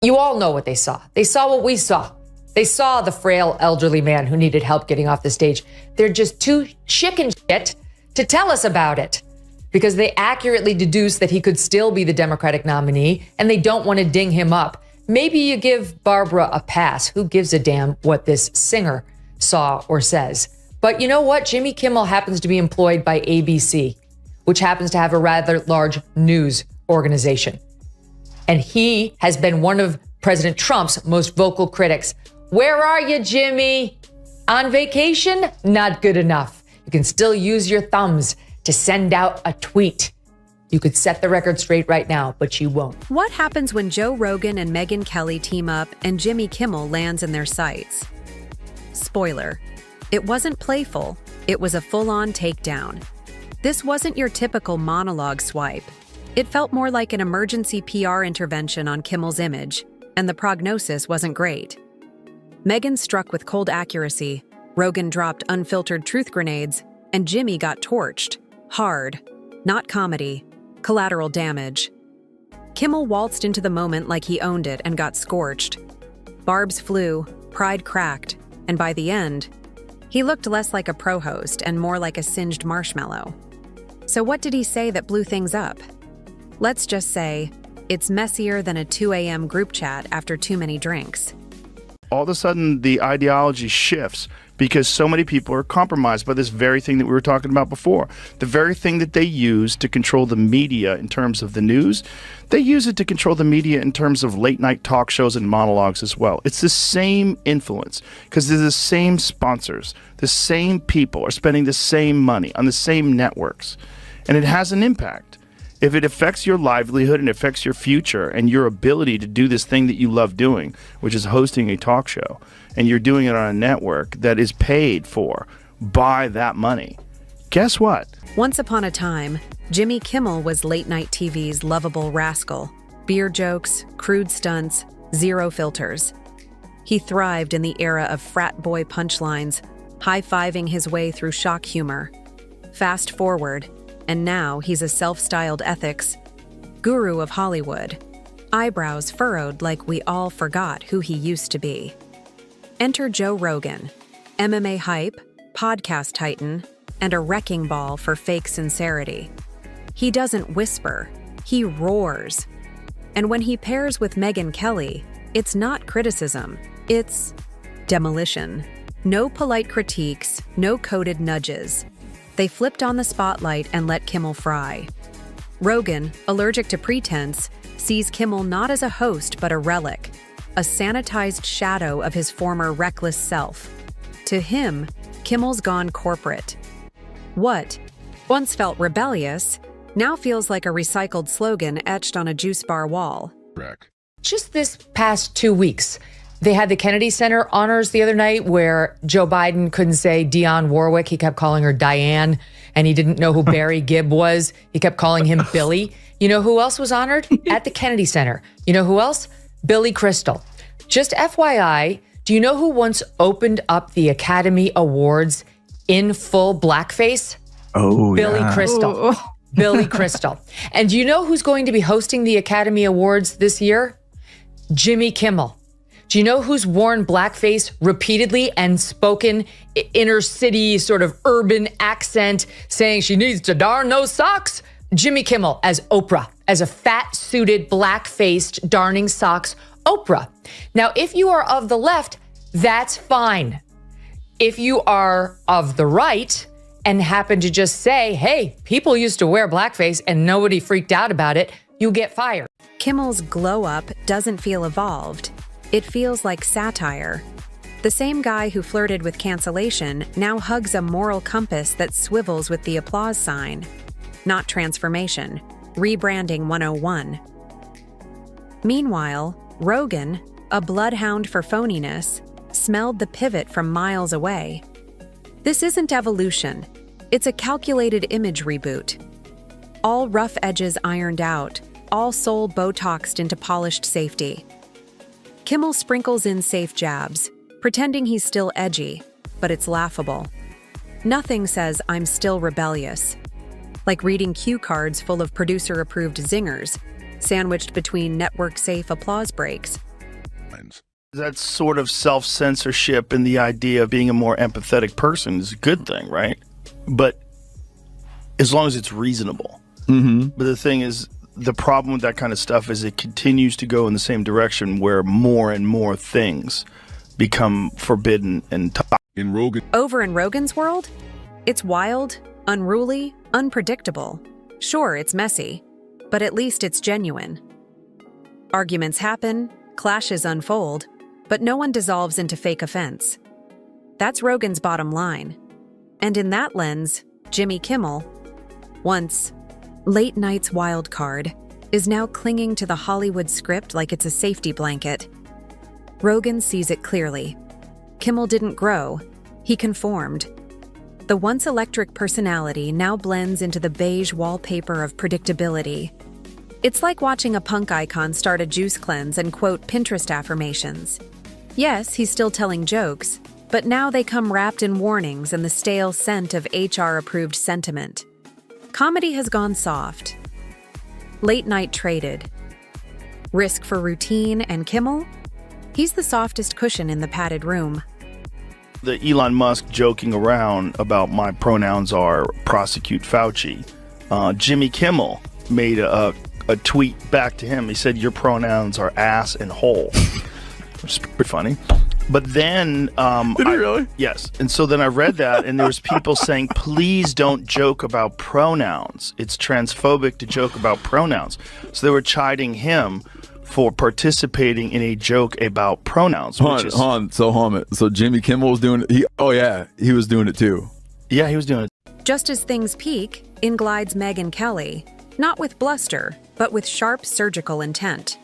You all know what they saw. They saw what we saw. They saw the frail elderly man who needed help getting off the stage. They're just too chicken shit to tell us about it because they accurately deduced that he could still be the Democratic nominee and they don't want to ding him up. Maybe you give Barbara a pass. Who gives a damn what this singer saw or says? But you know what? Jimmy Kimmel happens to be employed by ABC, which happens to have a rather large news organization. And he has been one of President Trump's most vocal critics. Where are you, Jimmy? On vacation? Not good enough. You can still use your thumbs to send out a tweet. You could set the record straight right now, but you won't. What happens when Joe Rogan and Megyn Kelly team up and Jimmy Kimmel lands in their sights? Spoiler, it wasn't playful. It was a full-on takedown. This wasn't your typical monologue swipe. It felt more like an emergency PR intervention on Kimmel's image, and the prognosis wasn't great. Megyn struck with cold accuracy, Rogan dropped unfiltered truth grenades, and Jimmy got torched. Hard. Not comedy. Collateral damage. Kimmel waltzed into the moment like he owned it and got scorched. Barbs flew, pride cracked, and by the end, he looked less like a pro host and more like a singed marshmallow. So what did he say that blew things up? Let's just say, it's messier than a 2 a.m. group chat after too many drinks. All of a sudden, the ideology shifts because so many people are compromised by this very thing that we were talking about before. The very thing that they use to control the media in terms of the news, they use it to control the media in terms of late night talk shows and monologues as well. It's the same influence because they're the same sponsors. The same people are spending the same money on the same networks. And it has an impact. If it affects your livelihood and affects your future and your ability to do this thing that you love doing, which is hosting a talk show, and you're doing it on a network that is paid for by that money, guess what? Once upon a time, Jimmy Kimmel was late-night TV's lovable rascal. Beer jokes, crude stunts, zero filters. He thrived in the era of frat boy punchlines, high-fiving his way through shock humor. Fast forward, and now he's a self-styled ethics guru of Hollywood. Eyebrows furrowed like we all forgot who he used to be. Enter Joe Rogan, MMA hype, podcast titan, and a wrecking ball for fake sincerity. He doesn't whisper, he roars. And when he pairs with Megyn Kelly, it's not criticism, it's demolition. No polite critiques, no coded nudges. They flipped on the spotlight and let Kimmel fry. Rogan, allergic to pretense, sees Kimmel not as a host but a relic, a sanitized shadow of his former reckless self. To him, Kimmel's gone corporate. What once felt rebellious now feels like a recycled slogan etched on a juice bar wall. Just this past 2 weeks, they had the Kennedy Center honors the other night where Joe Biden couldn't say Dionne Warwick. He kept calling her Diane, and he didn't know who Barry Gibb was. He kept calling him Billy. You know who else was honored? At the Kennedy Center. You know who else? Billy Crystal. Just FYI, do you know who once opened up the Academy Awards in full blackface? Oh, Billy yeah. Crystal. Billy Crystal. And do you know who's going to be hosting the Academy Awards this year? Jimmy Kimmel. Do you know who's worn blackface repeatedly and spoken inner city sort of urban accent saying she needs to darn those socks? Jimmy Kimmel as Oprah, as a fat-suited, black-faced, darning socks Oprah. Now, if you are of the left, that's fine. If you are of the right and happen to just say, hey, people used to wear blackface and nobody freaked out about it, you get fired. Kimmel's glow-up doesn't feel evolved. It feels like satire. The same guy who flirted with cancellation now hugs a moral compass that swivels with the applause sign. Not transformation. Rebranding 101. Meanwhile, Rogan, a bloodhound for phoniness, smelled the pivot from miles away. This isn't evolution. It's a calculated image reboot. All rough edges ironed out, all soul Botoxed into polished safety. Kimmel sprinkles in safe jabs, pretending he's still edgy, but it's laughable. Nothing says I'm still rebellious. Like reading cue cards full of producer-approved zingers, sandwiched between network-safe applause breaks. That sort of self-censorship and the idea of being a more empathetic person is a good thing, right? But as long as it's reasonable. Mm-hmm. But the thing is, the problem with that kind of stuff is it continues to go in the same direction where more and more things become forbidden and In Rogan. Over in Rogan's world, it's wild, unruly, unpredictable. Sure, it's messy, but at least it's genuine. Arguments happen, clashes unfold, but no one dissolves into fake offense. That's Rogan's bottom line. And in that lens, Jimmy Kimmel, once late night's wild card, is now clinging to the Hollywood script like it's a safety blanket. Rogan sees it clearly. Kimmel didn't grow, he conformed. The once electric personality now blends into the beige wallpaper of predictability. It's like watching a punk icon start a juice cleanse and quote Pinterest affirmations. Yes, he's still telling jokes, but now they come wrapped in warnings and the stale scent of HR-approved sentiment. Comedy has gone soft. Late night traded. Risk for routine and Kimmel? He's the softest cushion in the padded room. The Elon Musk joking around about my pronouns are prosecute Fauci. Jimmy Kimmel made a tweet back to him. He said, your pronouns are ass and hole. Which is pretty funny. But then... Did he really? Yes. And so then I read that, and there was people saying, please don't joke about pronouns. It's transphobic to joke about pronouns. So they were chiding him for participating in a joke about pronouns. So Jimmy Kimmel was doing it. He was doing it too. Yeah, he was doing it. Just as things peak, in glides Megyn Kelly, not with bluster, but with sharp surgical intent.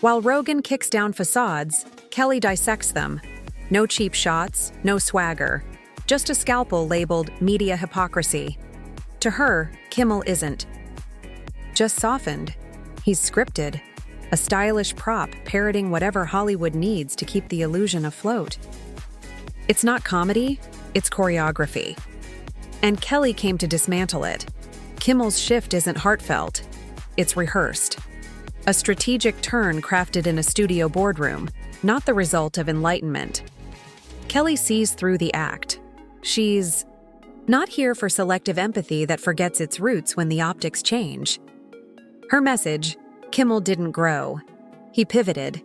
While Rogan kicks down facades, Kelly dissects them. No cheap shots, no swagger, just a scalpel labeled media hypocrisy. To her, Kimmel isn't. Just softened. He's scripted. A stylish prop parroting whatever Hollywood needs to keep the illusion afloat. It's not comedy, it's choreography. And Kelly came to dismantle it. Kimmel's shift isn't heartfelt, it's rehearsed. A strategic turn crafted in a studio boardroom, not the result of enlightenment. Kelly sees through the act. She's not here for selective empathy that forgets its roots when the optics change. Her message, Kimmel didn't grow. He pivoted.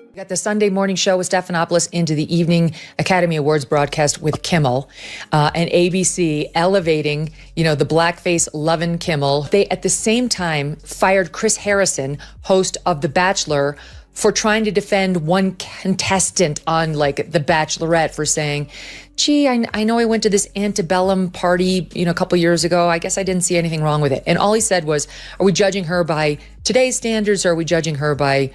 We got the Sunday morning show with Stephanopoulos into the evening Academy Awards broadcast with Kimmel and ABC elevating, the blackface loving Kimmel. They, at the same time, fired Chris Harrison, host of The Bachelor, for trying to defend one contestant on The Bachelorette for saying, gee, I know I went to this antebellum party, a couple years ago. I guess I didn't see anything wrong with it. And all he said was, are we judging her by today's standards or are we judging her by,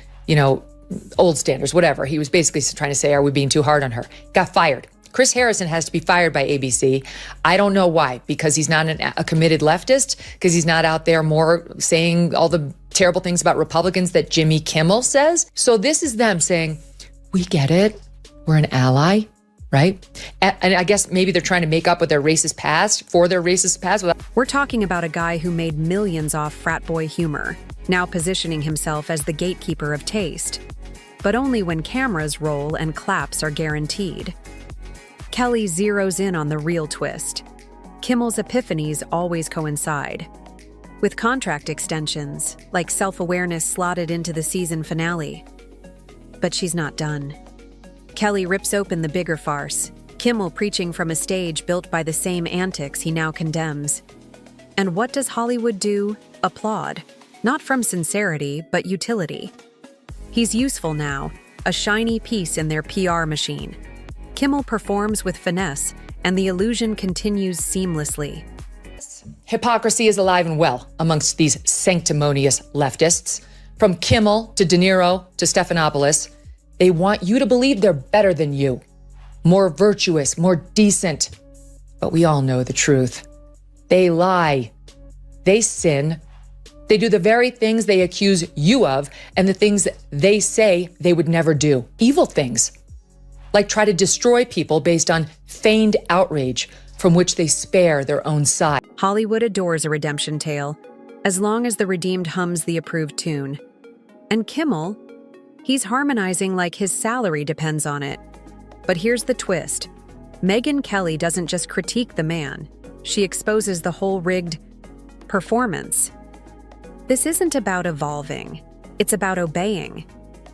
old standards, whatever. He was basically trying to say, are we being too hard on her? Got fired. Chris Harrison has to be fired by ABC. I don't know why, because he's not a committed leftist, because he's not out there more saying all the terrible things about Republicans that Jimmy Kimmel says. So this is them saying, we get it. We're an ally, right? And I guess maybe they're trying to make up with their racist past, We're talking about a guy who made millions off frat boy humor, now positioning himself as the gatekeeper of taste. But only when cameras roll and claps are guaranteed. Kelly zeroes in on the real twist. Kimmel's epiphanies always coincide. With contract extensions, like self-awareness slotted into the season finale. But she's not done. Kelly rips open the bigger farce, Kimmel preaching from a stage built by the same antics he now condemns. And what does Hollywood do? Applaud. Not from sincerity, but utility. He's useful now, a shiny piece in their PR machine. Kimmel performs with finesse, and the illusion continues seamlessly. Hypocrisy is alive and well amongst these sanctimonious leftists. From Kimmel to De Niro to Stephanopoulos, they want you to believe they're better than you, more virtuous, more decent. But we all know the truth. They lie. They sin. They do the very things they accuse you of and the things they say they would never do. Evil things, like try to destroy people based on feigned outrage from which they spare their own side. Hollywood adores a redemption tale, as long as the redeemed hums the approved tune. And Kimmel, He's harmonizing like his salary depends on it. But here's the twist. Megyn Kelly doesn't just critique the man. She exposes the whole rigged performance. This isn't about evolving. It's about obeying.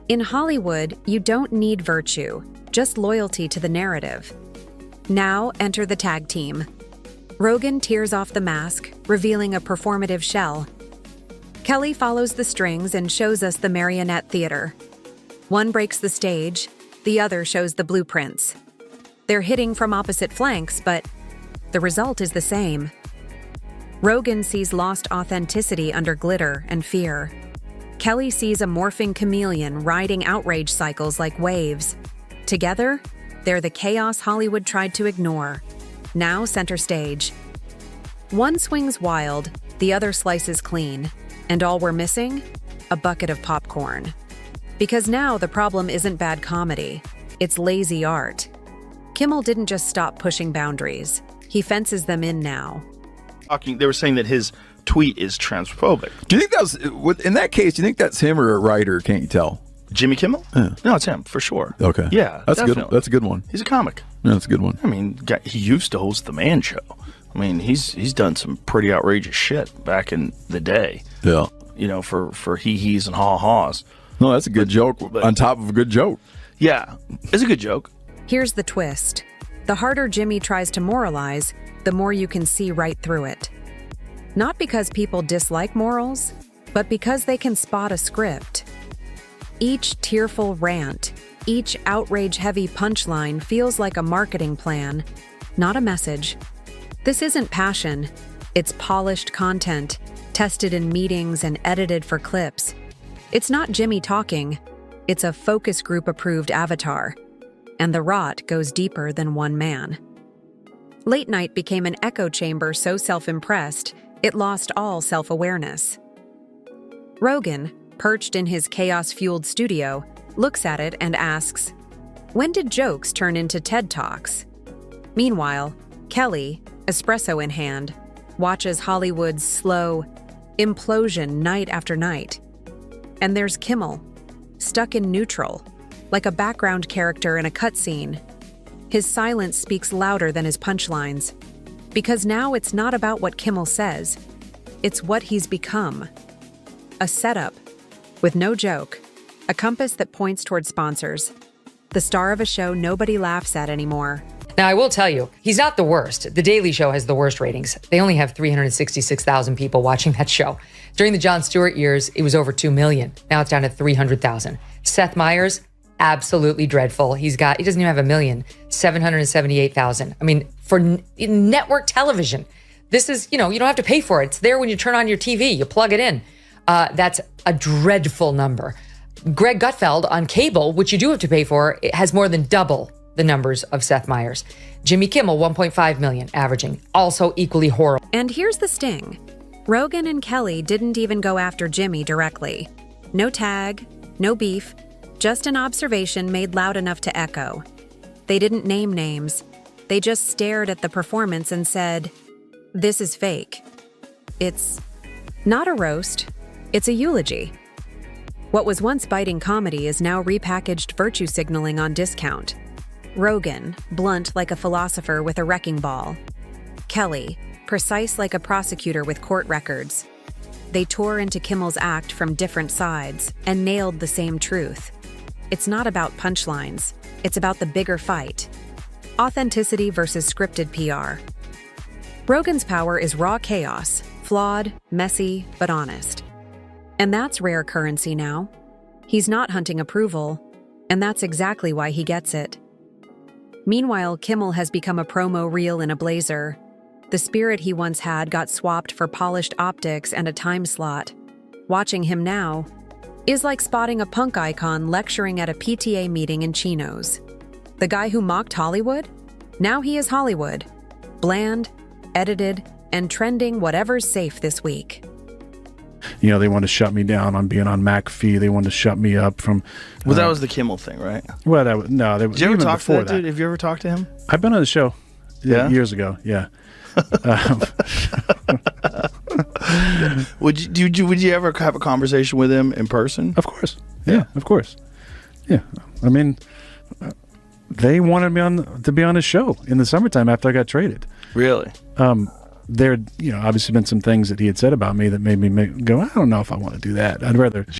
In Hollywood, you don't need virtue, just loyalty to the narrative. Now enter the tag team. Rogan tears off the mask, revealing a performative shell. Kelly follows the strings and shows us the marionette theater. One breaks the stage, the other shows the blueprints. They're hitting from opposite flanks, but the result is the same. Rogan sees lost authenticity under glitter and fear. Kelly sees a morphing chameleon riding outrage cycles like waves. Together, they're the chaos Hollywood tried to ignore. Now center stage. One swings wild, the other slices clean. And all we're missing? A bucket of popcorn. Because now the problem isn't bad comedy, it's lazy art. Kimmel didn't just stop pushing boundaries. He fences them in now. They were saying that his tweet is transphobic. Do you think in that case, do you think that's him or a writer? Can't you tell? Jimmy Kimmel? Yeah. No, it's him, for sure. Okay. Yeah, that's definitely. good. That's a good one. He's a comic. Yeah, that's a good one. I mean, he used to host The Man Show. I mean, he's done some pretty outrageous shit back in the day. Yeah. You know, for hee-hees and haw-haws. No, that's a good joke on top of a good joke. Yeah, it's a good joke. Here's the twist. The harder Jimmy tries to moralize, the more you can see right through it. Not because people dislike morals, but because they can spot a script. Each tearful rant, each outrage-heavy punchline feels like a marketing plan, not a message. This isn't passion. It's polished content, tested in meetings and edited for clips. It's not Jimmy talking. It's a focus group-approved avatar. And the rot goes deeper than one man. Late night became an echo chamber so self-impressed, it lost all self-awareness. Rogan, perched in his chaos-fueled studio, looks at it and asks, when did jokes turn into TED Talks? Meanwhile, Kelly, espresso in hand, watches Hollywood's slow implosion night after night. And there's Kimmel, stuck in neutral, like a background character in a cutscene. His silence speaks louder than his punchlines, because now it's not about what Kimmel says, it's what he's become. A setup, with no joke, a compass that points toward sponsors, the star of a show nobody laughs at anymore. Now, I will tell you, he's not the worst. The Daily Show has the worst ratings. They only have 366,000 people watching that show. During the Jon Stewart years, it was over 2 million. Now it's down to 300,000. Seth Meyers, absolutely dreadful. He doesn't even have 1 million, 778,000. I mean, for network television, this is, you don't have to pay for it. It's there when you turn on your TV, you plug it in. That's a dreadful number. Greg Gutfeld on cable, which you do have to pay for, it has more than double the numbers of Seth Meyers. Jimmy Kimmel, 1.5 million, averaging, also equally horrible. And here's the sting. Rogan and Kelly didn't even go after Jimmy directly. No tag, no beef, just an observation made loud enough to echo. They didn't name names. They just stared at the performance and said, this is fake. It's not a roast, it's a eulogy. What was once biting comedy is now repackaged virtue signaling on discount. Rogan, blunt like a philosopher with a wrecking ball. Kelly, precise like a prosecutor with court records. They tore into Kimmel's act from different sides and nailed the same truth. It's not about punchlines. It's about the bigger fight. Authenticity versus scripted PR. Rogan's power is raw chaos, flawed, messy, but honest. And that's rare currency now. He's not hunting approval, and that's exactly why he gets it. Meanwhile, Kimmel has become a promo reel in a blazer. The spirit he once had got swapped for polished optics and a time slot. Watching him now is like spotting a punk icon lecturing at a PTA meeting in chinos. The guy who mocked Hollywood? Now he is Hollywood. Bland, edited, and trending whatever's safe this week. They want to shut me down on being on McAfee. They want to shut me up from... Well, that was the Kimmel thing, right? Well, did you ever talk to that dude? Have you ever talked to him? I've been on the show years ago, yeah. Would you ever have a conversation with him in person? Of course. Yeah, of course. Yeah, I mean, they wanted me to be on a show in the summertime after I got traded. Really? There, obviously been some things that he had said about me that made me go, I don't know if I want to do that. I'd rather